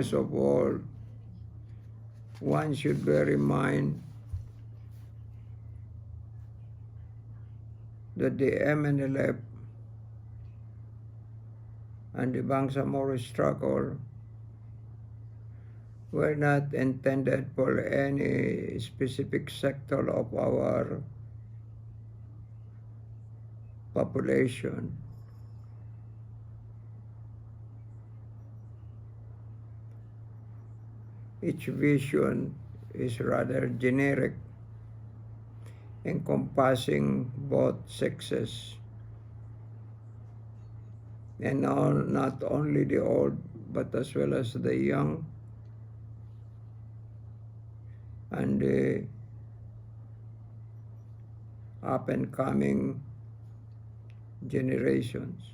First of all, one should bear in mind that the MNLF and the Bangsamoro struggle were not intended for any specific sector of our population. Each vision is rather generic, encompassing both sexes, and not only the old, but as well as the young and the up-and-coming generations.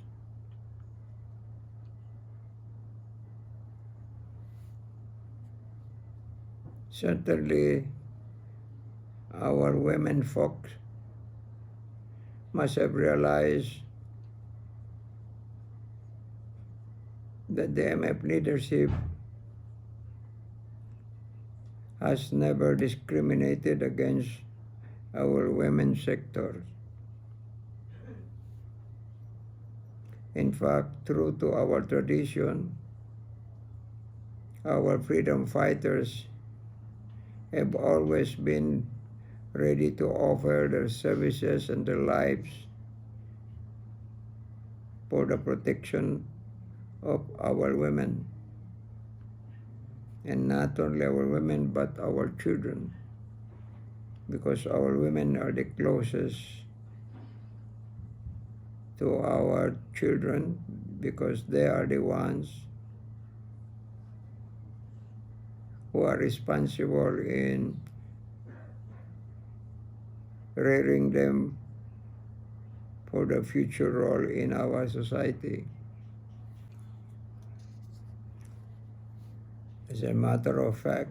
Certainly, our women folks must have realized that the MF leadership has never discriminated against our women sectors. In fact, true to our tradition, our freedom fighters have always been ready to offer their services and their lives for the protection of our women. And not only our women, but our children, because our women are the closest to our children, because they are the ones who are responsible in rearing them for the future role in our society. As a matter of fact,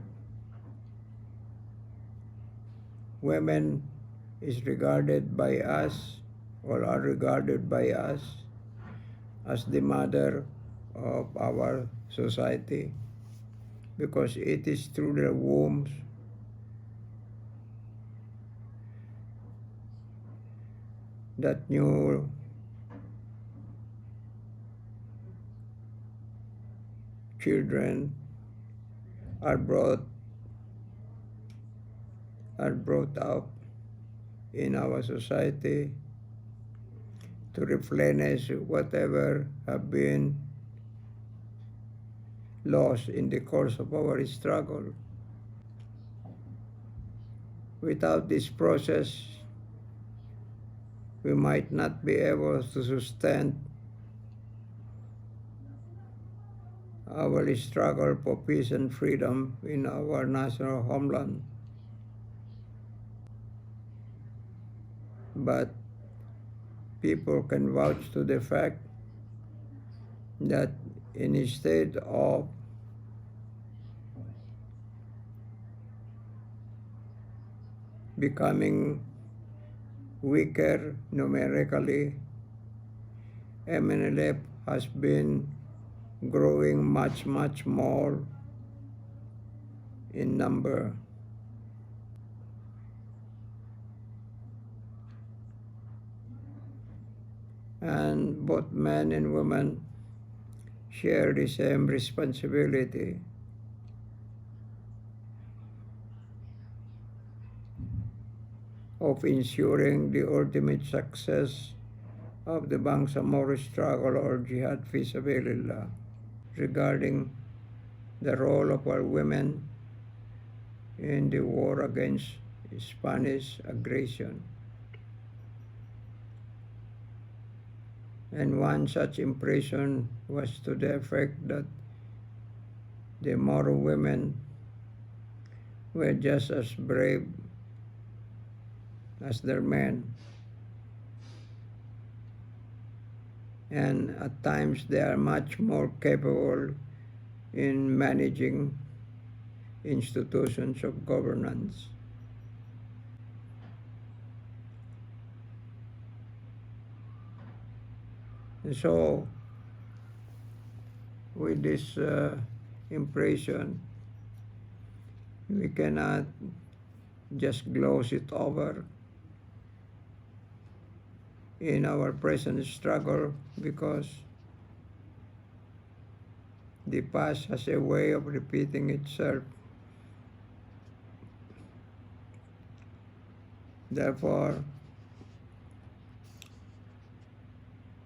women is regarded by us, or are regarded by us, as the mother of our society, because it is through their wombs that new children are brought up in our society to replenish whatever have been lost in the course of our struggle. Without this process, we might not be able to sustain our struggle for peace and freedom in our national homeland. But people can vouch to the fact that instead of becoming weaker numerically, MNLF has been growing much more in number. And both men and women share the same responsibility. Of ensuring the ultimate success of the Bangsamoro struggle, or Jihad fi sabilillah, regarding the role of our women in the war against Spanish aggression. And one such impression was to the effect that the Moro women were just as brave as their men, and at times they are much more capable in managing institutions of governance. And so, with this impression. We cannot just gloss it over in our present struggle, because the past has a way of repeating itself. Therefore,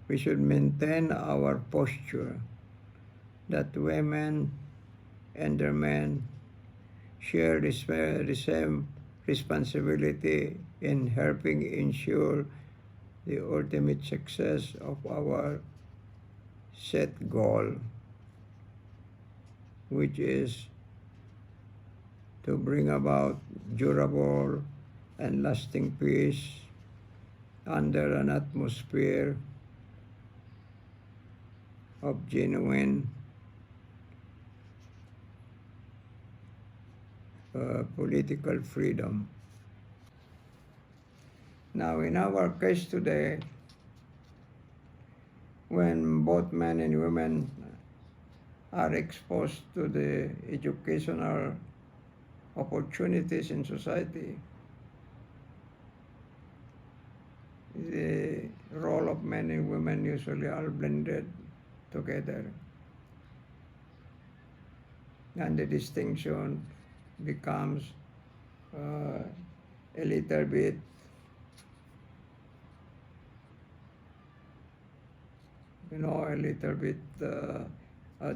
we should maintain our posture that women and their men share the same responsibility in helping ensure the ultimate success of our set goal, which is to bring about durable and lasting peace under an atmosphere of genuine political freedom. Now, in our case today, when both men and women are exposed to the educational opportunities in society, the role of men and women usually are blended together, and the distinction becomes a little bit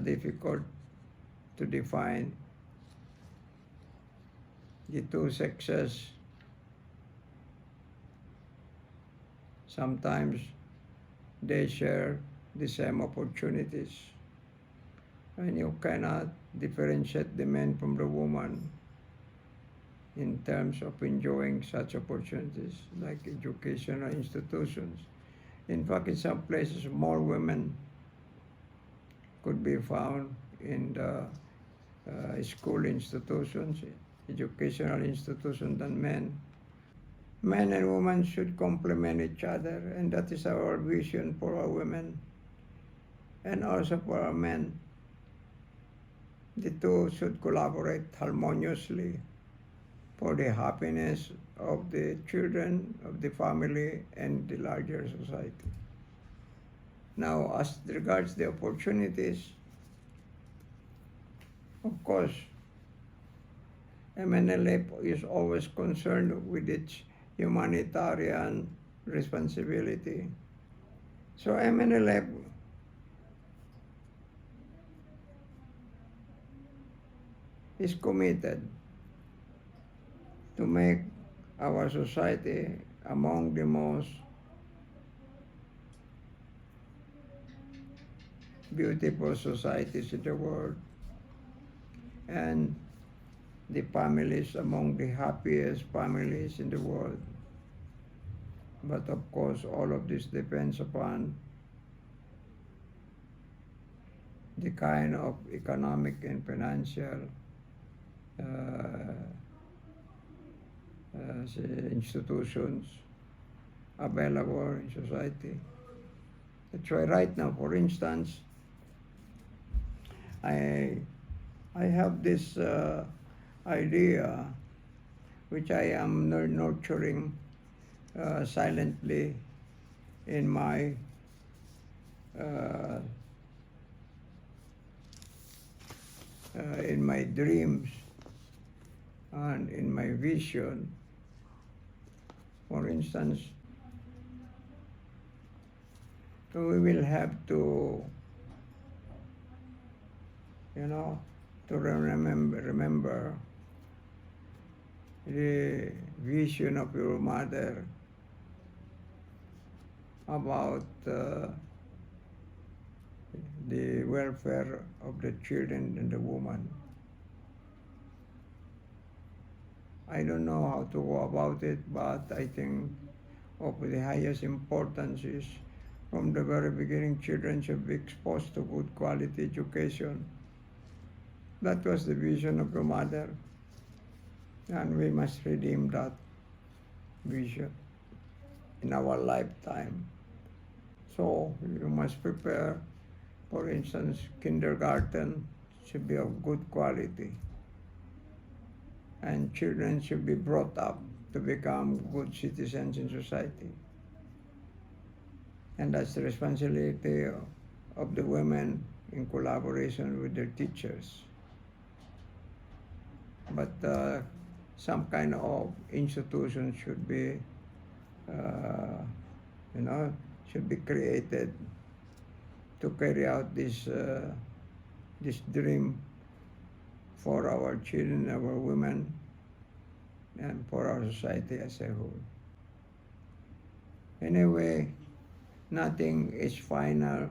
difficult to define. The two sexes sometimes they share the same opportunities, and you cannot differentiate the man from the woman in terms of enjoying such opportunities like educational institutions. In fact, in some places, more women could be found in the school institutions, educational institutions, than men. Men and women should complement each other, and that is our vision for our women and also for our men. The two should collaborate harmoniously for the happiness of the children, of the family, and the larger society. Now, as regards the opportunities, of course, MNLF is always concerned with its humanitarian responsibility. So MNLF is committed to make our society among the most beautiful societies in the world, and the families among the happiest families in the world. But of course, all of this depends upon the kind of economic and financial institutions available in society. That's why right now, for instance, I have this idea which I am nurturing silently in my dreams and in my vision. For instance, we will have to remember the vision of your mother about the welfare of the children and the woman. I don't know how to go about it, but I think of the highest importance is from the very beginning, children should be exposed to good quality education. That was the vision of the mother, and we must redeem that vision in our lifetime. So you must prepare, for instance, kindergarten should be of good quality, and children should be brought up to become good citizens in society. And that's the responsibility of the women in collaboration with their teachers. But some kind of institution should be, should be created to carry out this dream for our children, our women, and for our society as a whole. Anyway, nothing is final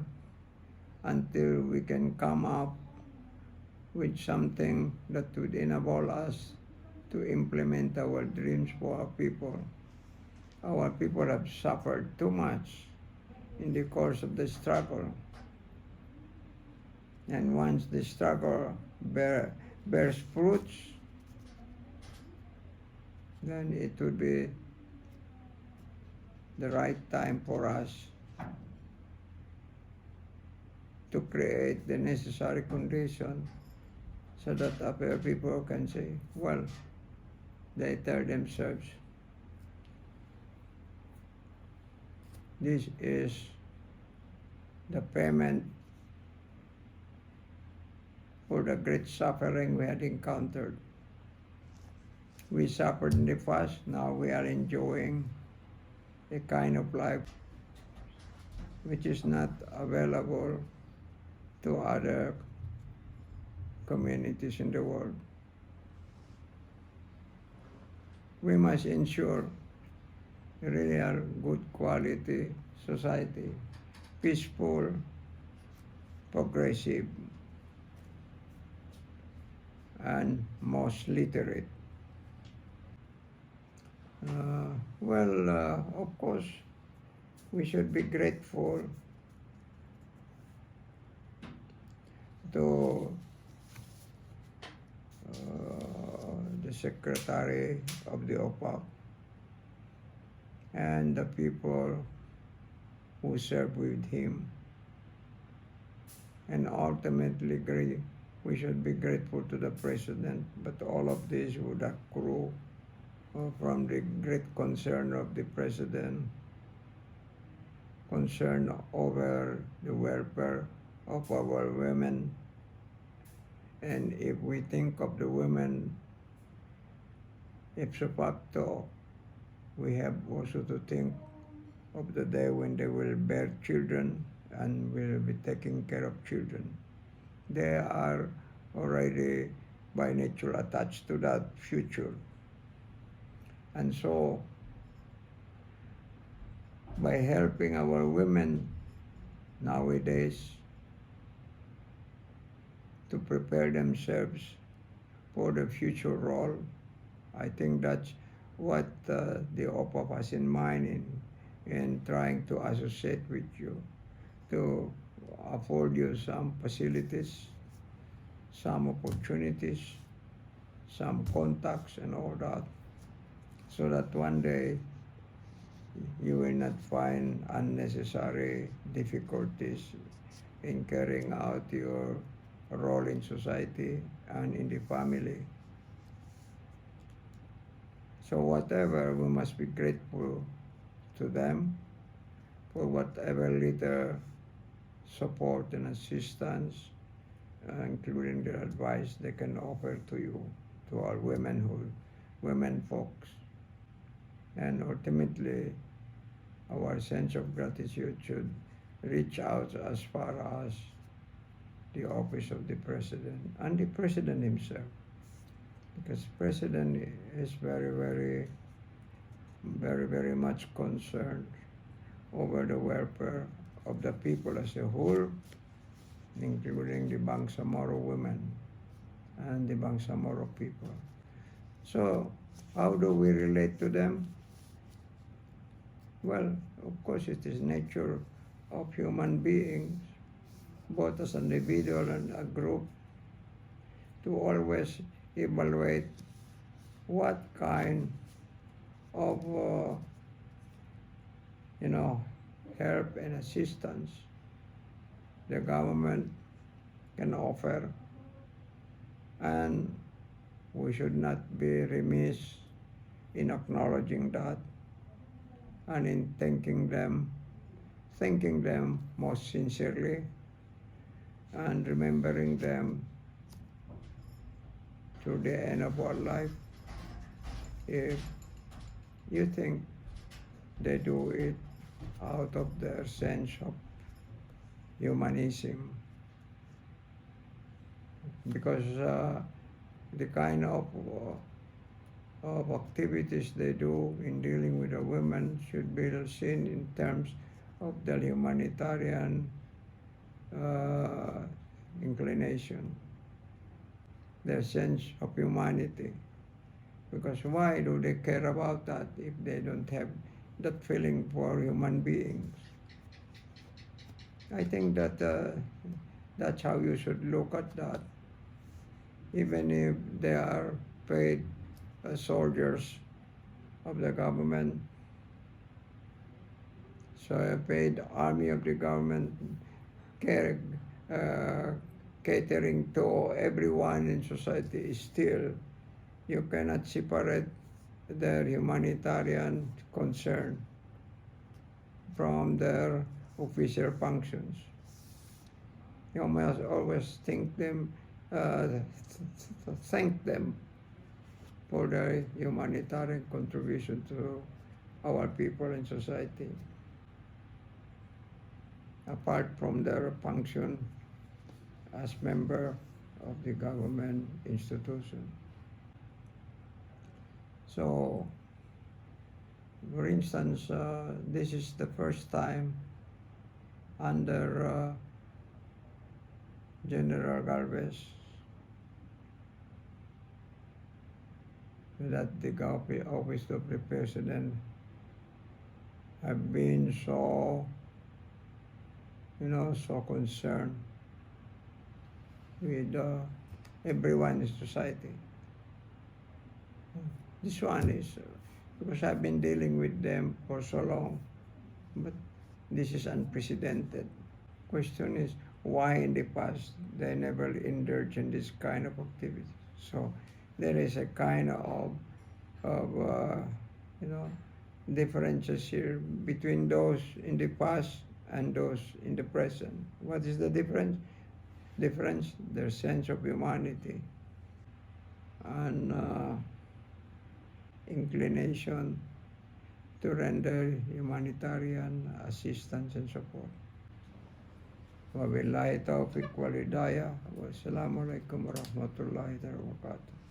until we can come up with something that would enable us to implement our dreams for our people. Our people have suffered too much in the course of the struggle. And once the struggle bears fruits, then it would be the right time for us to create the necessary condition so that other people can say, well, they tell themselves, this is the payment for the great suffering we had encountered. We suffered in the past, now we are enjoying a kind of life which is not available to other communities in the world. We must ensure really a good quality society, peaceful, progressive, and most literate. Of course, we should be grateful to the Secretary of the OPAPP and the people who serve with him. And ultimately, we should be grateful to the President, but all of this would accrue from the great concern of the President, concern over the welfare of our women. And if we think of the women ipso facto, we have also to think of the day when they will bear children and will be taking care of children. They are already by nature attached to that future. And so, by helping our women nowadays to prepare themselves for the future role, I think that's what the OPAPP has in mind in trying to associate with you, to afford you some facilities, some opportunities, some contacts and all that, so that one day you will not find unnecessary difficulties in carrying out your role in society and in the family. So whatever, we must be grateful to them for whatever little support and assistance, including the advice they can offer to you, to our women folks. And ultimately, our sense of gratitude should reach out as far as the office of the President and the President himself. Because President is very much concerned over the welfare of the people as a whole, including the Bangsamoro women and the Bangsamoro people. So, how do we relate to them? Well, of course, it is nature of human beings, both as an individual and a group, to always evaluate what kind of help and assistance the government can offer And we should not be remiss in acknowledging that and in thanking them most sincerely and remembering them to the end of our life. If you think they do it out of their sense of humanism, because the kind of activities they do in dealing with the women should be seen in terms of their humanitarian inclination, their sense of humanity. Because why do they care about that if they don't have that feeling for human beings? I think that that's how you should look at that. Even if they are paid soldiers of the government, so a paid army of the government catering to everyone in society, still you cannot separate their humanitarian concern from their official functions. You must always thank them for their humanitarian contribution to our people and society, apart from their function as member of the government institution. So, for instance, this is the first time under General Galvez that the office of the president have been so concerned with everyone in society. This one is because I've been dealing with them for so long, but this is unprecedented. Question is, why in the past they never indulge in this kind of activity? So there is a kind of differences here between those in the past and those in the present. What is the difference? Their sense of humanity and inclination to render humanitarian assistance and support. Wabillahi taufiq wal hidayah. Wassalamualaikum warahmatullahi wabarakatuh.